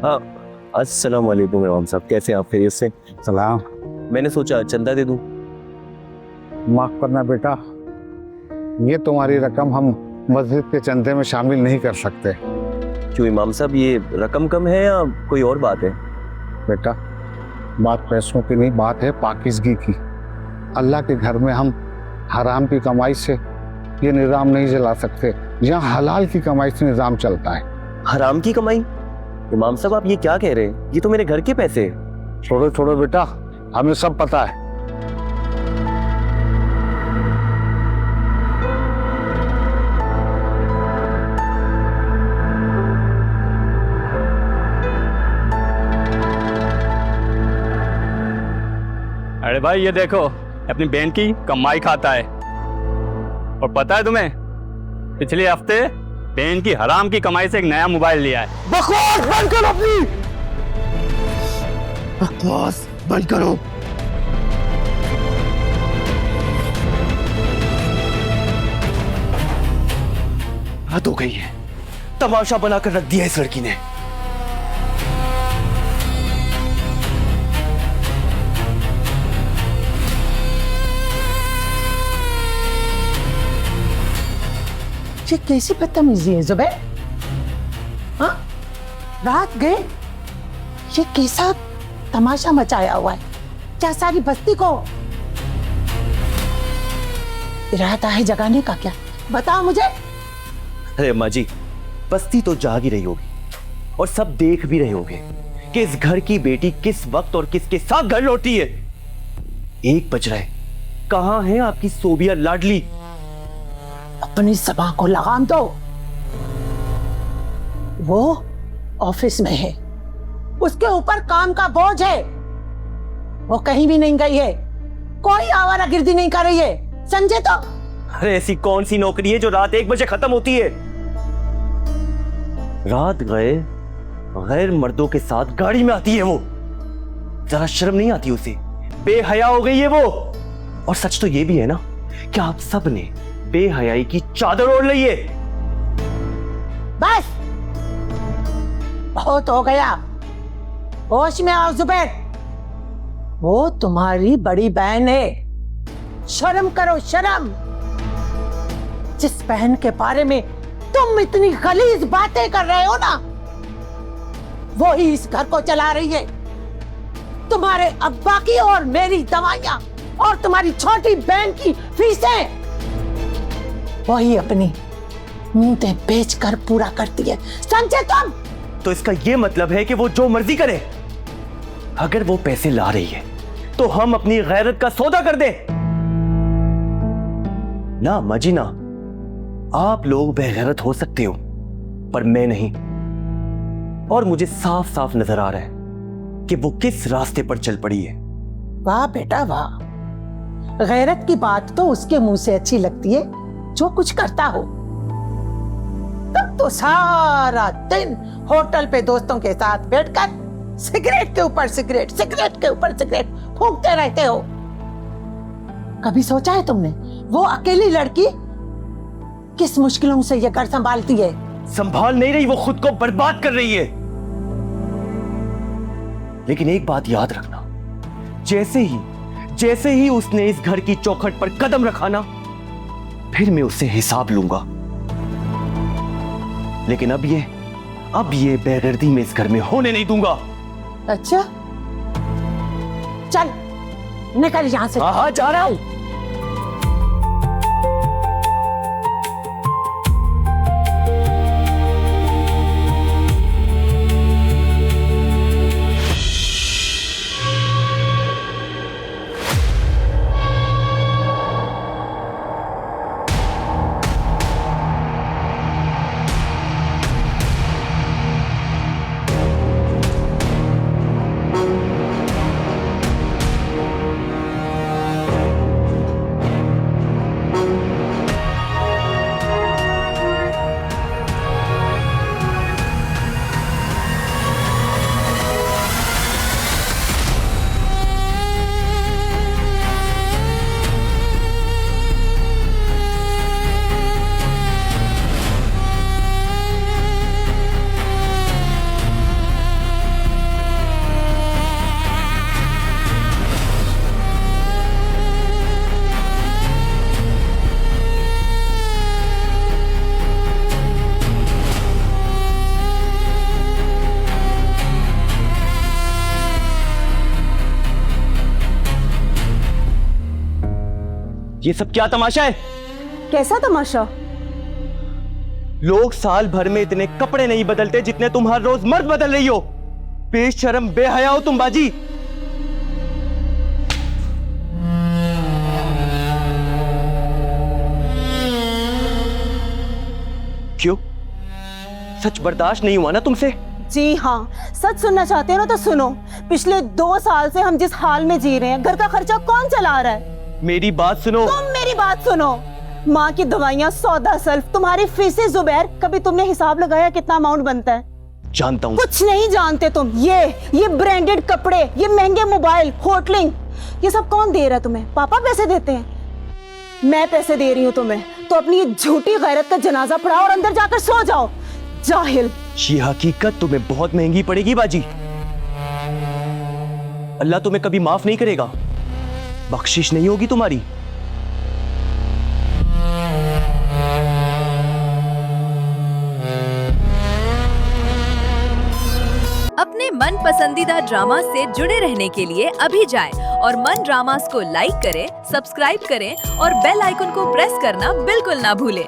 हाँ, अस्सलाम वालेकुम इमाम साहब, कैसे हैं आप? खैरियत से? सलाम। मैंने सोचा चंदा दे दूं। माफ करना बेटा, ये तुम्हारी रकम हम मस्जिद के चंदे में शामिल नहीं कर सकते। क्यों इमाम साहब, ये रकम कम है या कोई और बात है? बेटा, बात पैसों की नहीं, बात है पाकिज़गी की। अल्लाह के घर में हम हराम की कमाई से ये निज़ाम नहीं चला सकते। यहाँ हलाल की कमाई से निज़ाम चलता है। हराम की कमाई? इमाम साहब आप ये क्या कह रहे हैं? ये तो मेरे घर के पैसे हैं। छोड़ो छोड़ो बेटा, हमें सब पता है। अरे भाई ये देखो, अपनी बहन की कमाई खाता है। और पता है तुम्हें, पिछले हफ्ते बहन की हराम की कमाई से एक नया मोबाइल लिया है। बकवास बंद करो अपनी। बकवास बंद करो। हद हो गई है, तमाशा बनाकर रख दिया इस लड़की ने। ये कैसी बदतमीजी है जुबैर? हाँ, रात गए ये कैसा तमाशा मचाया हुआ है? क्या सारी बस्ती को इरादा है जगाने का? क्या बताओ मुझे। अरे अम्मा जी, बस्ती तो जाग ही रही होगी और सब देख भी रहे होंगे कि इस घर की बेटी किस वक्त और किसके साथ घर लौटी है। 1 बज रहा है, कहां है आपकी सोबिया लाडली? अपनी ज़बान को लगाम दो। वो ऑफिस में है, उसके ऊपर काम का बोझ है। वो कहीं भी नहीं गई है, कोई आवारागर्दी नहीं कर रही है, समझे? तो अरे ऐसी कौन सी नौकरी है जो रात 1 बजे खत्म होती है? रात गए गैर मर्दों के साथ गाड़ी में आती है वो। जरा शर्म नहीं आती उसे? बेहया हो गई है वो। और सच तो ये भी है ना कि आप सब ने बेहयाई की चादर ओढ़ ली है। बस बहुत हो गया, होश में आओ जुबैर। वो तुम्हारी बड़ी बहन है, शर्म करो शर्म। जिस बहन के बारे में तुम इतनी गलीज बातें कर रहे हो ना, वो ही इस घर को चला रही है। तुम्हारे अब्बा की और मेरी दवाइयां और तुम्हारी छोटी बहन की फीसें वही अपनी नींदें बेचकर पूरा करती है, समझे तुम? तो इसका यह मतलब है कि वो जो मर्जी करे। अगर वो पैसे ला रही है तो हम अपनी गैरत का सौदा कर दें। ना अम्मा जी ना, आप लोग बेगैरत हो सकते हो पर मैं नहीं। और मुझे साफ साफ नजर आ रहा है कि वो किस रास्ते पर चल पड़ी है। वाह बेटा वाह, गैरत की बात तो उसके मुंह से अच्छी लगती है जो कुछ करता हो। तब तो सारा दिन होटल पे दोस्तों के साथ बैठकर सिगरेट के ऊपर सिगरेट, सिगरेट के ऊपर सिगरेट फूंकते रहते हो। कभी सोचा है तुमने वो अकेली लड़की किस मुश्किलों से ये घर संभालती है? संभाल नहीं रही, वो खुद को बर्बाद कर रही है। लेकिन एक बात याद रखना, जैसे ही उसने इस घर की चौखट पर कदम रखा ना, फिर मैं उससे हिसाब लूंगा। लेकिन अब ये बेगर्दी में इस घर में होने नहीं दूंगा। अच्छा चल निकल यहां से। हाँ जा रहा हूं। ये सब क्या तमाशा है? कैसा तमाशा? लोग साल भर में इतने कपड़े नहीं बदलते जितने तुम हर रोज मर्द बदल रही हो। बेशरम बेहया हो तुम बाजी। क्यों? सच बर्दाश्त नहीं हुआ ना तुमसे? जी हाँ, सच सुनना चाहते हो ना तो सुनो। पिछले 2 साल से हम जिस हाल में जी रहे हैं, घर का खर्चा कौन चला रहा है? मेरी बात सुनो। तुम मेरी बात सुनो। माँ की दवाइयाँ, सौदा सल्फ, तुम्हारी फीसें। जुबैर, कभी तुमने हिसाब लगाया कितना अमाउंट बनता है? जानता हूँ। कुछ नहीं जानते तुम। ये ब्रांडेड कपड़े, ये महंगे मोबाइल, होटलिंग, ये सब कौन दे रहा है तुम्हें? पापा पैसे देते हैं? मैं पैसे दे रही हूँ तुम्हें। तो अपनी ये झूठी गैरत का जनाजा पढ़ाओ और अंदर जाकर सो जाओ, जाहिल। ये हकीकत तुम्हें बहुत महंगी पड़ेगी बाजी। अल्लाह तुम्हें कभी माफ नहीं करेगा, बख्शिश नहीं होगी तुम्हारी। अपने मन पसंदीदा ड्रामा से जुड़े रहने के लिए अभी जाएं और मन ड्रामास को लाइक करें, सब्सक्राइब करें और बेल आइकन को प्रेस करना बिल्कुल ना भूलें।